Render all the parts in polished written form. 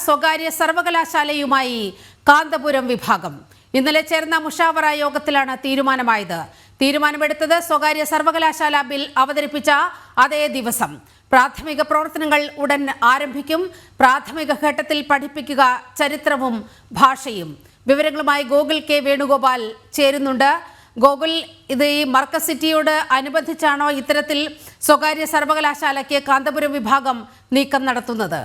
സ്വകാര്യ സർവകലാശാലയുമായി കാന്തപുരം വിഭാഗം. ഇന്നലെ ചേർന്ന മുഷാവറ യോഗത്തിലാണ് തീരുമാനമായത്. തീരുമാനമെടുത്തത് സ്വകാര്യ സർവകലാശാല ബിൽ അവതരിപ്പിച്ച അതേ ദിവസം. പ്രാഥമിക പ്രവർത്തനങ്ങൾ ഉടൻ ആരംഭിക്കും. പ്രാഥമിക ഘട്ടത്തിൽ പഠിപ്പിക്കുക ചരിത്രവും ഭാഷയും. വിവരങ്ങളുമായി ഗോകുൽ കെ വേണുഗോപാൽ ചേരുന്നുണ്ട്. ഗോകുൽ, ഇത് ഈ മർക്കസ് സിറ്റിയോട് അനുബന്ധിച്ചാണോ ഇത്തരത്തിൽ സ്വകാര്യ സർവകലാശാലയ്ക്ക് കാന്തപുരം വിഭാഗം നീക്കം നടത്തുന്നത്?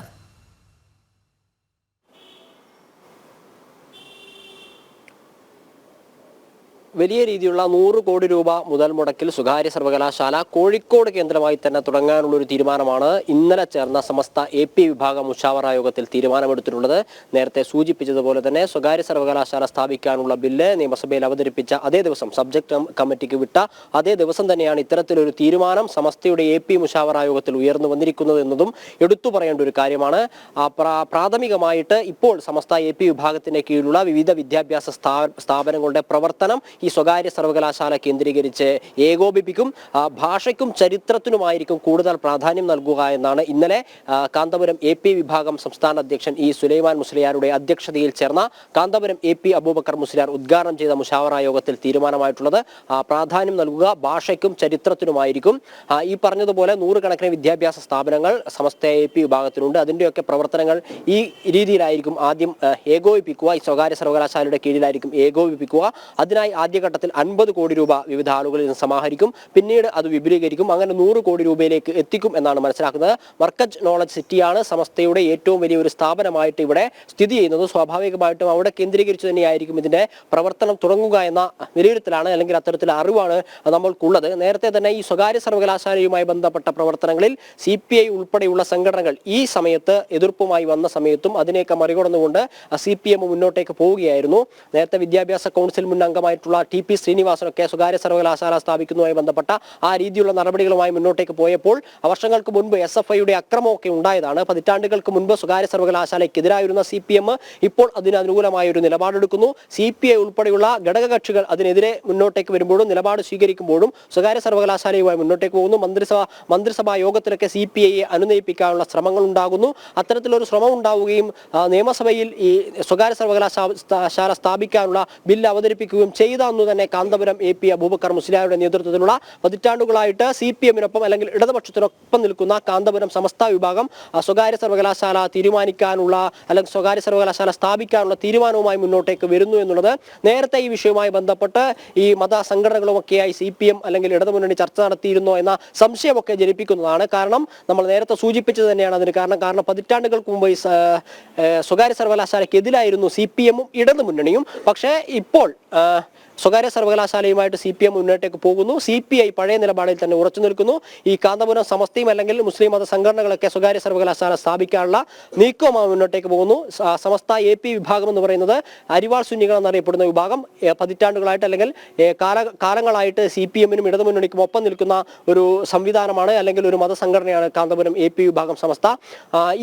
വലിയ രീതിയിലുള്ള 100 കോടി രൂപ മുതൽ മുടക്കിൽ സ്വകാര്യ സർവകലാശാല കോഴിക്കോട് കേന്ദ്രമായി തന്നെ തുടങ്ങാനുള്ളൊരു തീരുമാനമാണ് ഇന്നലെ ചേർന്ന സമസ്ത AP വിഭാഗം മുഷാവറ യോഗത്തിൽ തീരുമാനമെടുത്തിട്ടുള്ളത്. നേരത്തെ സൂചിപ്പിച്ചതുപോലെ തന്നെ സ്വകാര്യ സർവകലാശാല സ്ഥാപിക്കാനുള്ള ബില്ല് നിയമസഭയിൽ അവതരിപ്പിച്ച അതേ ദിവസം സബ്ജക്ട് കമ്മിറ്റിക്ക് വിട്ട അതേ ദിവസം തന്നെയാണ് ഇത്തരത്തിലൊരു തീരുമാനം സമസ്തയുടെ AP മുഷാവറ യോഗത്തിൽ ഉയർന്നു വന്നിരിക്കുന്നത് എന്നതും എടുത്തു പറയേണ്ട ഒരു കാര്യമാണ്. പ്രാഥമികമായിട്ട് ഇപ്പോൾ സമസ്ത AP വിഭാഗത്തിന്റെ കീഴിലുള്ള വിവിധ വിദ്യാഭ്യാസ സ്ഥാപനങ്ങളുടെ പ്രവർത്തനം ഈ സ്വകാര്യ സർവകലാശാല കേന്ദ്രീകരിച്ച് ഏകോപിപ്പിക്കും. ഭാഷയ്ക്കും ചരിത്രത്തിനുമായിരിക്കും കൂടുതൽ പ്രാധാന്യം നൽകുക എന്നാണ് ഇന്നലെ കാന്തപുരം AP വിഭാഗം സംസ്ഥാന അധ്യക്ഷൻ സുലൈമാൻ മുസ്ലിയാരുടെ അധ്യക്ഷതയിൽ ചേർന്ന കാന്തപുരം AP അബൂബക്കർ മുസ്ലിയാർ ഉദ്ഘാടനം ചെയ്ത മുഷാവറ യോഗത്തിൽ തീരുമാനമായിട്ടുള്ളത്. പ്രാധാന്യം നൽകുക ഭാഷയ്ക്കും ചരിത്രത്തിനുമായിരിക്കും. ഈ പറഞ്ഞതുപോലെ 100 കണക്കിന് വിദ്യാഭ്യാസ സ്ഥാപനങ്ങൾ സമസ്ത AP വിഭാഗത്തിനുണ്ട്. അതിൻ്റെയൊക്കെ പ്രവർത്തനങ്ങൾ ഈ രീതിയിലായിരിക്കും ആദ്യം ഏകോപിപ്പിക്കുക. ഈ സ്വകാര്യ സർവകലാശാലയുടെ കീഴിലായിരിക്കും ഏകോപിപ്പിക്കുക. അതിനായി ആദ്യഘട്ടത്തിൽ 50 കോടി രൂപ വിവിധ ആളുകളിൽ നിന്ന് സമാഹരിക്കും. പിന്നീട് അത് വിപുലീകരിക്കും. അങ്ങനെ 100 കോടി രൂപയിലേക്ക് എത്തിക്കും എന്നാണ് മനസ്സിലാക്കുന്നത്. മർക്കസ് നോളജ് സിറ്റിയാണ് സമസ്തയുടെ ഏറ്റവും വലിയൊരു സ്ഥാപനമായിട്ട് ഇവിടെ സ്ഥിതി ചെയ്യുന്നത്. സ്വാഭാവികമായിട്ടും അവിടെ കേന്ദ്രീകരിച്ച് തന്നെയായിരിക്കും ഇതിന്റെ പ്രവർത്തനം തുടങ്ങുക എന്ന വിലയിരുത്തലാണ്, അല്ലെങ്കിൽ അത്തരത്തിലുള്ള അറിവാണ് നമ്മൾക്കുള്ളത്. നേരത്തെ തന്നെ ഈ സ്വകാര്യ സർവകലാശാലയുമായി ബന്ധപ്പെട്ട പ്രവർത്തനങ്ങളിൽ CPI ഉൾപ്പെടെയുള്ള സംഘടനകൾ ഈ സമയത്ത് എതിർപ്പുമായി വന്ന സമയത്തും അതിനെയൊക്കെ മറികടന്നുകൊണ്ട് CPM മുന്നോട്ടേക്ക് പോവുകയായിരുന്നു. നേരത്തെ വിദ്യാഭ്യാസ കൗൺസിൽ മുൻ അംഗമായിട്ടുള്ള TP ശ്രീനിവാസനൊക്കെ സ്വകാര്യ സർവകലാശാല സ്ഥാപിക്കുന്നതുമായി ബന്ധപ്പെട്ട ആ രീതിയിലുള്ള നടപടികളുമായി മുന്നോട്ടേക്ക് പോയപ്പോൾ വർഷങ്ങൾക്ക് മുൻപ് SFIയുടെ അക്രമമൊക്കെ ഉണ്ടായതാണ്. പതിറ്റാണ്ടുകൾക്ക് മുൻപ് സ്വകാര്യ സർവകലാശാലയ്ക്കെതിരായിരുന്ന CPM ഇപ്പോൾ അതിന് അനുകൂലമായ ഒരു നിലപാടെടുക്കുന്നു. CPI ഉൾപ്പെടെയുള്ള ഘടകകക്ഷികൾ അതിനെതിരെ മുന്നോട്ടേക്ക് വരുമ്പോഴും നിലപാട് സ്വീകരിക്കുമ്പോഴും സ്വകാര്യ സർവകലാശാലയുമായി മുന്നോട്ടേക്ക് പോകുന്നു. മന്ത്രിസഭാ യോഗത്തിലൊക്കെ CPIയെ അനുനയിപ്പിക്കാനുള്ള ശ്രമങ്ങൾ ഉണ്ടാകുന്നു. അത്തരത്തിലൊരു ശ്രമം ഉണ്ടാവുകയും നിയമസഭയിൽ ഈ സ്വകാര്യ സർവകലാശാല സ്ഥാപിക്കാനുള്ള ബില്ല് അവതരിപ്പിക്കുകയും ചെയ്ത അന്ന് തന്നെ കാന്തപുരം AP അബൂബക്കർ മുസ്ലിയാരുടെ നേതൃത്വത്തിലുള്ള പതിറ്റാണ്ടുകളായിട്ട് CPMനൊപ്പം അല്ലെങ്കിൽ ഇടതുപക്ഷത്തിനൊപ്പം നിൽക്കുന്ന കാന്തപുരം സമസ്ത വിഭാഗം സ്വകാര്യ സർവകലാശാല തീരുമാനിക്കാനുള്ള അല്ലെങ്കിൽ സ്വകാര്യ സർവകലാശാല സ്ഥാപിക്കാനുള്ള തീരുമാനവുമായി മുന്നോട്ടേക്ക് വരുന്നു എന്നുള്ളത് നേരത്തെ ഈ വിഷയവുമായി ബന്ധപ്പെട്ട് ഈ മത സംഘടനകളുമൊക്കെയായി CPM അല്ലെങ്കിൽ ഇടതുമുന്നണി ചർച്ച നടത്തിയിരുന്നോ എന്ന സംശയമൊക്കെ ജനിപ്പിക്കുന്നതാണ്. കാരണം നമ്മൾ നേരത്തെ സൂചിപ്പിച്ചത് തന്നെയാണ് അതിന് കാരണം പതിറ്റാണ്ടുകൾക്ക് മുമ്പ് സ്വകാര്യ സർവകലാശാലയ്ക്കെതിരായിരുന്നു CPMഉം ഇടതുമുന്നണിയും. പക്ഷേ ഇപ്പോൾ സ്വകാര്യ സർവകലാശാലയുമായിട്ട് CPM മുന്നോട്ടേക്ക് പോകുന്നു. CPI പഴയ നിലപാടിൽ തന്നെ ഉറച്ചു നിൽക്കുന്നു. ഈ കാന്തപുരം സമസ്തയും അല്ലെങ്കിൽ മുസ്ലിം മത സംഘടനകളൊക്കെ സ്വകാര്യ സർവകലാശാല സ്ഥാപിക്കാനുള്ള നീക്കവുമായി മുന്നോട്ടേക്ക് പോകുന്നു. സമസ്ത AP വിഭാഗം എന്ന് പറയുന്നത് അരിവാൾ സുന്നികൾ എന്നറിയപ്പെടുന്ന വിഭാഗം പതിറ്റാണ്ടുകളായിട്ട് അല്ലെങ്കിൽ കാലങ്ങളായിട്ട് CPMനും ഇടതുമുന്നണിക്കും ഒപ്പം നിൽക്കുന്ന ഒരു സംവിധാനമാണ്, അല്ലെങ്കിൽ ഒരു മതസംഘടനയാണ് കാന്തപുരം AP വിഭാഗം സമസ്ത.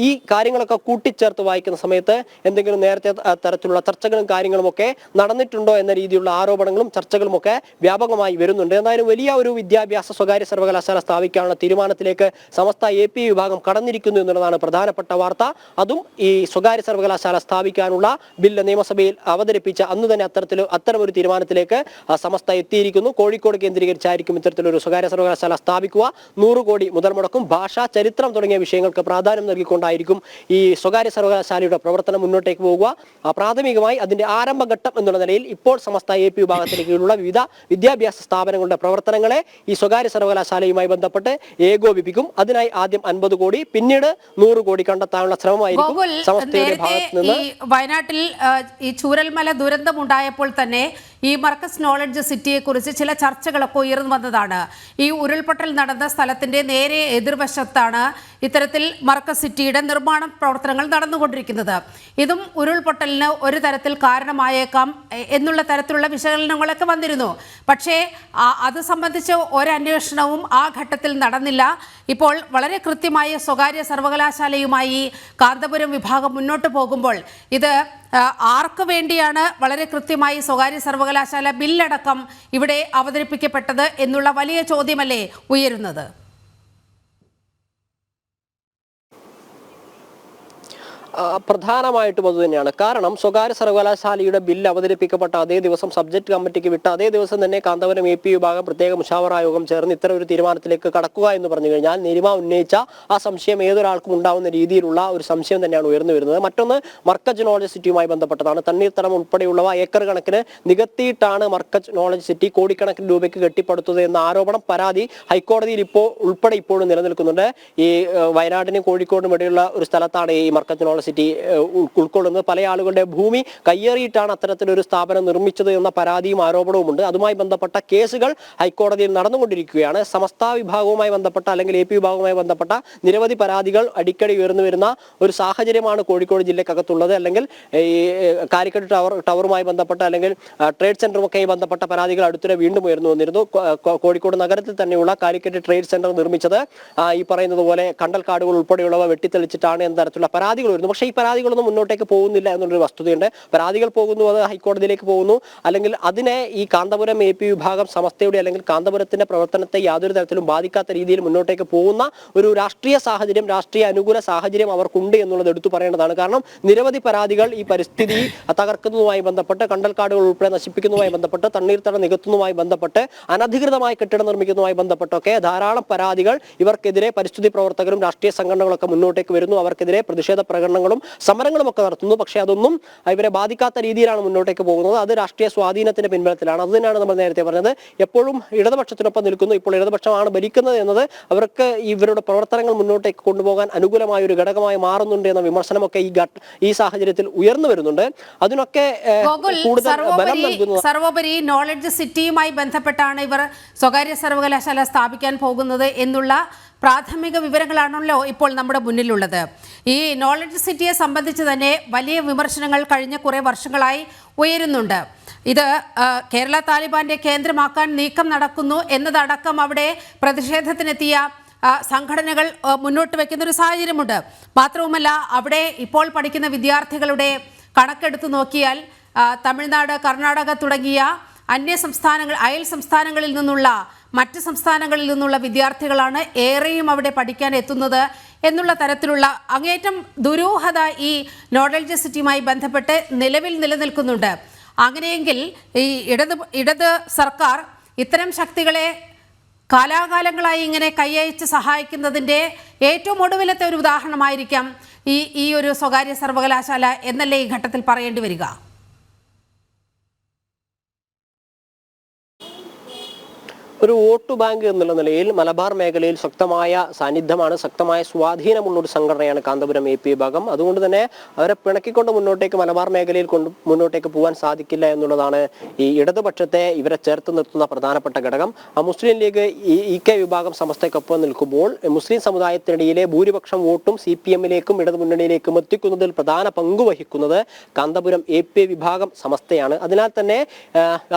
ഈ കാര്യങ്ങളൊക്കെ കൂട്ടിച്ചേർത്ത് വായിക്കുന്ന സമയത്ത് എന്തെങ്കിലും നേരത്തെ തരത്തിലുള്ള ചർച്ചകളും കാര്യങ്ങളുമൊക്കെ നടന്നിട്ടുണ്ടോ എന്ന രീതിയിലുള്ള ആരോപണങ്ങളും ചർച്ചകളുമൊക്കെ വ്യാപകമായി വരുന്നുണ്ട്. എന്തായാലും വലിയ ഒരു വിദ്യാഭ്യാസ സ്വകാര്യ സർവകലാശാല സ്ഥാപിക്കാനുള്ള തീരുമാനത്തിലേക്ക് സമസ്ത AP വിഭാഗം കടന്നിരിക്കുന്നു എന്നുള്ളതാണ് പ്രധാനപ്പെട്ട വാർത്ത. അതും ഈ സ്വകാര്യ സർവകലാശാല സ്ഥാപിക്കാനുള്ള ബില്ല് നിയമസഭയിൽ അവതരിപ്പിച്ച അന്ന് തന്നെ അത്തരമൊരു തീരുമാനത്തിലേക്ക് സമസ്ത എത്തിയിരിക്കുന്നു. കോഴിക്കോട് കേന്ദ്രീകരിച്ചായിരിക്കും ഇത്തരത്തിലൊരു സ്വകാര്യ സർവകലാശാല സ്ഥാപിക്കുക. 100 കോടി മുതൽ മുടക്കും. ഭാഷ, ചരിത്രം തുടങ്ങിയ വിഷയങ്ങൾക്ക് പ്രാധാന്യം നൽകിക്കൊണ്ടായിരിക്കും ഈ സ്വകാര്യ സർവകലാശാലയുടെ പ്രവർത്തനം മുന്നോട്ടേക്ക് പോകുക. പ്രാഥമികമായി അതിന്റെ ആരംഭഘട്ടം എന്നുള്ള നിലയിൽ ഇപ്പോൾ സമസ്ത AP വിഭാഗത്തിന് കീഴിലുള്ള വിവിധ വിദ്യാഭ്യാസ സ്ഥാപനങ്ങളുടെ പ്രവർത്തനങ്ങളെ ഈ സ്വകാര്യ സർവകലാശാലയുമായി ബന്ധപ്പെട്ട് ഏകോപിപ്പിക്കും. അതിനായി ആദ്യം 50 കോടി പിന്നീട് 100 കോടി കണ്ടെത്താനുള്ള ശ്രമമായിരിക്കും സമസ്തയുടെ ഭാഗത്ത് നിന്ന്. വയനാട്ടിൽ ഈ ചൂരൽമല ദുരന്തമുണ്ടായപ്പോൾ തന്നെ ഈ മർക്കസ് നോളജ് സിറ്റിയെ കുറിച്ച് ചില ചർച്ചകളൊക്കെ ഉയർന്നു വന്നതാണ്. ഈ ഉരുൾപൊട്ടൽ നടന്ന സ്ഥലത്തിന്റെ നേരെ എതിർവശത്താണ് ഇത്തരത്തിൽ മർക്കസ് സിറ്റിയുടെ നിർമ്മാണ പ്രവർത്തനങ്ങൾ നടന്നുകൊണ്ടിരിക്കുന്നത്. ഇതും ഉരുൾപൊട്ടലിന് ഒരു തരത്തിൽ കാരണമായേക്കാം എന്നുള്ള തരത്തിലുള്ള വിശകലനങ്ങളൊക്കെ വന്നിരുന്നു. പക്ഷേ അത് സംബന്ധിച്ച് ഒരന്വേഷണവും ആ ഘട്ടത്തിൽ നടന്നില്ല. ഇപ്പോൾ വളരെ കൃത്യമായി സ്വകാര്യ സർവകലാശാലയുമായി കാന്തപുരം വിഭാഗം മുന്നോട്ട് പോകുമ്പോൾ ഇത് ആർക്ക് വേണ്ടിയാണ് വളരെ കൃത്യമായി സ്വകാര്യ സർവകലാശാല ബില്ലടക്കം ഇവിടെ അവതരിപ്പിക്കപ്പെട്ടത് എന്നുള്ള വലിയ ചോദ്യമല്ലേ ഉയരുന്നത്? പ്രധാനമായിട്ടും അതുതന്നെയാണ്. കാരണം സ്വകാര്യ സർവകലാശാലയുടെ ബില്ല് അവതരിപ്പിക്കപ്പെട്ട അതേ ദിവസം സബ്ജക്ട് കമ്മിറ്റിക്ക് വിട്ട അതേ ദിവസം തന്നെ കാന്തപുരം AP വിഭാഗം പ്രത്യേക മുഷാവറ യോഗം ചേർന്ന് ഇത്തരം ഒരു തീരുമാനത്തിലേക്ക് കടക്കുക എന്ന് പറഞ്ഞു കഴിഞ്ഞാൽ നിരിമ ഉന്നയിച്ച ആ സംശയം ഏതൊരാൾക്കും ഉണ്ടാവുന്ന രീതിയിലുള്ള ഒരു സംശയം തന്നെയാണ് ഉയർന്നു വരുന്നത്. മറ്റൊന്ന് മർക്കസ് നോളജ് സിറ്റിയുമായി ബന്ധപ്പെട്ടതാണ്. തണ്ണീർത്തടം ഉൾപ്പെടെയുള്ളവ ഏക്കർ കണക്കിന് നികത്തിയിട്ടാണ് മർക്കസ് നോളജ് സിറ്റി കോടിക്കണക്കിന് രൂപയ്ക്ക് കെട്ടിപ്പടുത്തത് എന്ന ആരോപണം, പരാതി ഹൈക്കോടതിയിൽ ഇപ്പോഴും നിലനിൽക്കുന്നുണ്ട്. ഈ വയനാടിനും കോഴിക്കോടിനും ഇടയിലുള്ള ഒരു സ്ഥലത്താണ് ഈ മർക്കസ് നോളജ് സിറ്റി ഉൾക്കൊള്ളുന്നത്. പല ആളുകളുടെ ഭൂമി കയ്യേറിയിട്ടാണ് അത്തരത്തിലൊരു സ്ഥാപനം നിർമ്മിച്ചത് എന്ന പരാതിയും ആരോപണവുമുണ്ട്. അതുമായി ബന്ധപ്പെട്ട കേസുകൾ ഹൈക്കോടതിയിൽ നടന്നുകൊണ്ടിരിക്കുകയാണ്. സമസ്ത വിഭാഗവുമായി ബന്ധപ്പെട്ട അല്ലെങ്കിൽ AP വിഭാഗവുമായി ബന്ധപ്പെട്ട നിരവധി പരാതികൾ അടിക്കടി ഉയർന്നു വരുന്ന ഒരു സാഹചര്യമാണ് കോഴിക്കോട് ജില്ലക്കകത്തുള്ളത്. അല്ലെങ്കിൽ ഈ കാലിക്കറ്റ് ടവറുമായി ബന്ധപ്പെട്ട അല്ലെങ്കിൽ ട്രേഡ് സെന്ററുമൊക്കെ ബന്ധപ്പെട്ട പരാതികൾ അടുത്തിടെ വീണ്ടും ഉയർന്നു വന്നിരുന്നു. കോഴിക്കോട് നഗരത്തിൽ തന്നെയുള്ള കാലിക്കറ്റ് ട്രേഡ് സെന്റർ നിർമ്മിച്ചത് ഈ പറയുന്നത് പോലെ കണ്ടൽക്കാടുകൾ ഉൾപ്പെടെയുള്ളവ വെട്ടിത്തെളിച്ചിട്ടാണ് എന്ന തരത്തിലുള്ള പരാതികൾ വരുന്നു. പക്ഷേ ഈ പരാതികളൊന്നും മുന്നോട്ടേക്ക് പോകുന്നില്ല എന്നുള്ളൊരു വസ്തുതയുണ്ട്. പരാതികൾ പോകുന്നു, അത് ഹൈക്കോടതിയിലേക്ക് പോകുന്നു. അല്ലെങ്കിൽ അതിനെ ഈ കാന്തപുരം AP വിഭാഗം സമസ്തയുടെ അല്ലെങ്കിൽ കാന്തപുരത്തിന്റെ പ്രവർത്തനത്തെ യാതൊരു തരത്തിലും ബാധിക്കാത്ത രീതിയിൽ മുന്നോട്ടേക്ക് പോകുന്ന ഒരു രാഷ്ട്രീയ സാഹചര്യം, രാഷ്ട്രീയ അനുകൂല സാഹചര്യം അവർക്കുണ്ട് എന്നുള്ളത് എടുത്തു പറയേണ്ടതാണ്. കാരണം നിരവധി പരാതികൾ ഈ പരിസ്ഥിതി തകർക്കുന്നതുമായി ബന്ധപ്പെട്ട്, കണ്ടൽക്കാടുകൾ ഉൾപ്പെടെ നശിപ്പിക്കുന്നതുമായി ബന്ധപ്പെട്ട്, തണ്ണീർത്തടം നികത്തുന്നതുമായി ബന്ധപ്പെട്ട്, അനധികൃതമായി കെട്ടിടം നിർമ്മിക്കുന്നതുമായി ബന്ധപ്പെട്ടൊക്കെ ധാരാളം പരാതികൾ ഇവർക്കെതിരെ പരിസ്ഥിതി പ്രവർത്തകരും രാഷ്ട്രീയ സംഘടനകളൊക്കെ മുന്നോട്ടേക്ക് വരുന്നു. അവർക്കെതിരെ പ്രതിഷേധ പ്രകടനങ്ങളും സമരങ്ങളും ഒക്കെ നടത്തുന്നു. പക്ഷേ അതൊന്നും ഇവരെ ബാധിക്കാത്ത രീതിയിലാണ് മുന്നോട്ടേക്ക് പോകുന്നത്. അത് രാഷ്ട്രീയ സ്വാധീനത്തിന്റെ പിൻബലത്തിലാണ്. അത് തന്നെയാണ് നമ്മൾ നേരത്തെ പറഞ്ഞത്. എപ്പോഴും ഇടതുപക്ഷത്തിനൊപ്പം നിൽക്കുന്നു. ഇപ്പോൾ ഇടതുപക്ഷമാണ് ഭരിക്കുന്നത് എന്നത് അവർക്ക് ഇവരുടെ പ്രവർത്തനങ്ങൾ മുന്നോട്ടേക്ക് കൊണ്ടുപോകാൻ അനുകൂലമായ ഒരു ഘടകമായി മാറുന്നുണ്ട് എന്ന വിമർശനമൊക്കെ ഈ സാഹചര്യത്തിൽ ഉയർന്നു വരുന്നുണ്ട്. അതിനൊക്കെ കൂടുതൽ ബലം നൽകുന്നു. സർവോപരി നോളജ് സിറ്റിയുമായി ബന്ധപ്പെട്ടാണ് ഇവർ സ്വകാര്യ സർവകലാശാല സ്ഥാപിക്കാൻ പോകുന്നത് എന്നുള്ള പ്രാഥമിക വിവരങ്ങളാണല്ലോ ഇപ്പോൾ നമ്മുടെ മുന്നിലുള്ളത്. ഈ നോളജ് സിറ്റിയെ സംബന്ധിച്ച് തന്നെ വലിയ വിമർശനങ്ങൾ കഴിഞ്ഞ കുറേ വർഷങ്ങളായി ഉയരുന്നുണ്ട്. ഇത് കേരള താലിബാന്റെ കേന്ദ്രമാക്കാൻ നീക്കം നടക്കുന്നു എന്നതടക്കം അവിടെ പ്രതിഷേധത്തിനെത്തിയ സംഘടനകൾ മുന്നോട്ട് വയ്ക്കുന്ന ഒരു സാഹചര്യമുണ്ട്. മാത്രവുമല്ല, അവിടെ ഇപ്പോൾ പഠിക്കുന്ന വിദ്യാർത്ഥികളുടെ കണക്കെടുത്ത് നോക്കിയാൽ തമിഴ്നാട്, കർണാടക തുടങ്ങിയ അയൽ സംസ്ഥാനങ്ങളിൽ നിന്നുള്ള മറ്റ് സംസ്ഥാനങ്ങളിൽ നിന്നുള്ള വിദ്യാർത്ഥികളാണ് ഏറെയും അവിടെ പഠിക്കാൻ എത്തുന്നത് എന്നുള്ള തരത്തിലുള്ള അങ്ങേയറ്റം ദുരൂഹത ഈ നോളജ് സിറ്റിയുമായി ബന്ധപ്പെട്ട് നിലവിൽ നിലനിൽക്കുന്നുണ്ട്. അങ്ങനെയെങ്കിൽ ഈ ഇടത് സർക്കാർ ഇത്തരം ശക്തികളെ കാലാകാലങ്ങളായി ഇങ്ങനെ കൈയച്ച് സഹായിക്കുന്നതിൻ്റെ ഏറ്റവും ഒടുവിലത്തെ ഒരു ഉദാഹരണമായിരിക്കാം ഈ ഒരു സ്വകാര്യ സർവകലാശാല എന്നല്ലേ ഈ ഘട്ടത്തിൽ പറയേണ്ടി വരിക? ഒരു വോട്ട് ബാങ്ക് എന്നുള്ള നിലയിൽ മലബാർ മേഖലയിൽ ശക്തമായ സാന്നിധ്യമാണ്, ശക്തമായ സ്വാധീനമുള്ള ഒരു സംഘടനയാണ് കാന്തപുരം AP വിഭാഗം. അതുകൊണ്ട് തന്നെ അവരെ പിണക്കിക്കൊണ്ട് മലബാർ മേഖലയിൽ മുന്നോട്ടേക്ക് പോകാൻ സാധിക്കില്ല എന്നുള്ളതാണ് ഈ ഇടതുപക്ഷത്തെ ഇവരെ ചേർത്ത് നിർത്തുന്ന പ്രധാനപ്പെട്ട ഘടകം. മുസ്ലിം ലീഗ് EK വിഭാഗം സമസ്തയ്ക്കൊപ്പം നിൽക്കുമ്പോൾ മുസ്ലിം സമുദായത്തിനിടയിലെ ഭൂരിപക്ഷം വോട്ടും CPM-ലേക്കും ഇടതുമുന്നണിയിലേക്കും എത്തിക്കുന്നതിൽ പ്രധാന പങ്ക് വഹിക്കുന്നത് കാന്തപുരം AP വിഭാഗം സമസ്തയാണ്. അതിനാൽ തന്നെ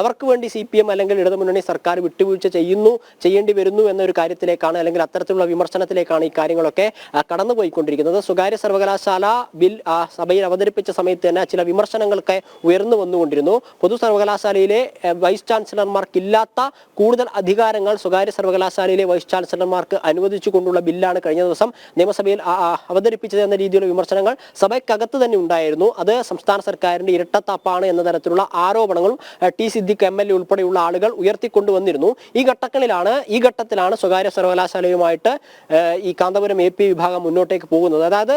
അവർക്ക് വേണ്ടി CPM അല്ലെങ്കിൽ ഇടതുമുന്നണി സർക്കാർ വിട്ടുവീഴ്ച ചെയ്യേണ്ടി വരുന്നു എന്നൊരു കാര്യത്തിലേക്കാണ്, അല്ലെങ്കിൽ അത്തരത്തിലുള്ള വിമർശനത്തിലേക്കാണ് ഈ കാര്യങ്ങളൊക്കെ കടന്നുപോയിക്കൊണ്ടിരിക്കുന്നത്. സ്വകാര്യ സർവകലാശാല ബിൽ സഭയിൽ അവതരിപ്പിച്ച സമയത്ത് തന്നെ ചില വിമർശനങ്ങളൊക്കെ ഉയർന്നു വന്നുകൊണ്ടിരുന്നു. പൊതു സർവകലാശാലയിലെ വൈസ് ചാൻസലർമാർക്കില്ലാത്ത കൂടുതൽ അധികാരങ്ങൾ സ്വകാര്യ സർവകലാശാലയിലെ വൈസ് ചാൻസലർമാർക്ക് അനുവദിച്ചുകൊണ്ടുള്ള ബില്ലാണ് കഴിഞ്ഞ ദിവസം നിയമസഭയിൽ അവതരിപ്പിച്ചത് എന്ന രീതിയിലുള്ള വിമർശനങ്ങൾ സഭയ്ക്കകത്ത് തന്നെ ഉണ്ടായിരുന്നു. അത് സംസ്ഥാന സർക്കാരിന്റെ ഇരട്ടത്താപ്പാണ് എന്ന തരത്തിലുള്ള ആരോപണങ്ങളും T സിദ്ദിഖ് MLA ഉൾപ്പെടെയുള്ള ആളുകൾ ഉയർത്തിക്കൊണ്ടുവന്നിരുന്നു. ഈ ഘട്ടത്തിലാണ് സ്വകാര്യ സർവകലാശാലയുമായിട്ട് ഈ കാന്തപുരം AP വിഭാഗം മുന്നോട്ടേക്ക് പോകുന്നത്. അതായത്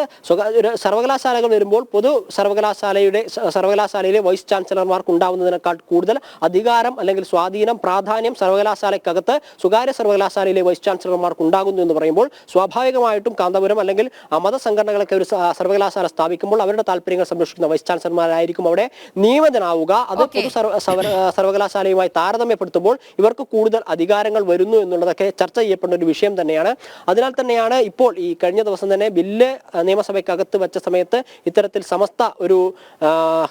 സർവകലാശാലകൾ വരുമ്പോൾ പൊതു സർവകലാശാലയിലെ വൈസ് ചാൻസലർമാർക്ക് ഉണ്ടാവുന്നതിനേക്കാൾ കൂടുതൽ അധികാരം അല്ലെങ്കിൽ സ്വാധീനം, പ്രാധാന്യം സർവകലാശാലയ്ക്കകത്ത് സ്വകാര്യ സർവകലാശാലയിലെ വൈസ് ചാൻസലർമാർക്ക് ഉണ്ടാകുന്നു എന്ന് പറയുമ്പോൾ സ്വാഭാവികമായിട്ടും കാന്തപുരം അല്ലെങ്കിൽ മതസംഘടനകളൊക്കെ ഒരു സർവകലാശാല സ്ഥാപിക്കുമ്പോൾ അവരുടെ താല്പര്യങ്ങൾ സംരക്ഷിക്കുന്ന വൈസ് ചാൻസലർമാരായിരിക്കും അവിടെ നിയമിതനാവുക. അത് പൊതു സർവകലാശാലയുമായി താരതമ്യപ്പെടുത്തുമ്പോൾ ഇവർക്ക് കൂടുതൽ അധികാരങ്ങൾ വരുന്നു എന്നുള്ളതൊക്കെ ചർച്ച ചെയ്യപ്പെടുന്ന ഒരു വിഷയം തന്നെയാണ്. അതിനാൽ തന്നെയാണ് ഇപ്പോൾ ഈ കഴിഞ്ഞ ദിവസം തന്നെ ബില്ല് നിയമസഭയ്ക്കകത്ത് വെച്ച സമയത്ത് ഇത്തരത്തിൽ സമസ്ത ഒരു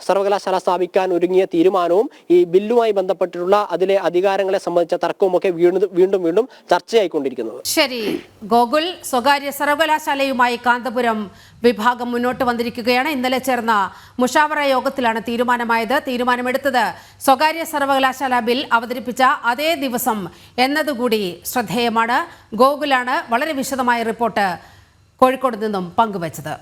സർവകലാശാല സ്ഥാപിക്കാൻ ഒരുങ്ങിയ തീരുമാനവും ഈ ബില്ലുമായി ബന്ധപ്പെട്ടിട്ടുള്ള അതിലെ അധികാരങ്ങളെ സംബന്ധിച്ച തർക്കവും ഒക്കെ വീണ്ടും ചർച്ചയായിക്കൊണ്ടിരിക്കുന്നത്. ശരി ഗോകുൽ, സ്വകാര്യ സർവകലാശാലയുമായി കാന്തപുരം വിഭാഗം മുന്നോട്ട് വന്നിരിക്കുകയാണ്. ഇന്നലെ ചേർന്ന മുഷാവറ യോഗത്തിലാണ് തീരുമാനമെടുത്തത് സ്വകാര്യ സർവകലാശാല ബിൽ അവതരിപ്പിച്ച അതേ ദിവസം എന്നതുകൂടി ശ്രദ്ധേയമാണ്. ഗോകുലാണ് വളരെ വിശദമായ റിപ്പോർട്ട് കോഴിക്കോട് നിന്നും പങ്കുവച്ചത്.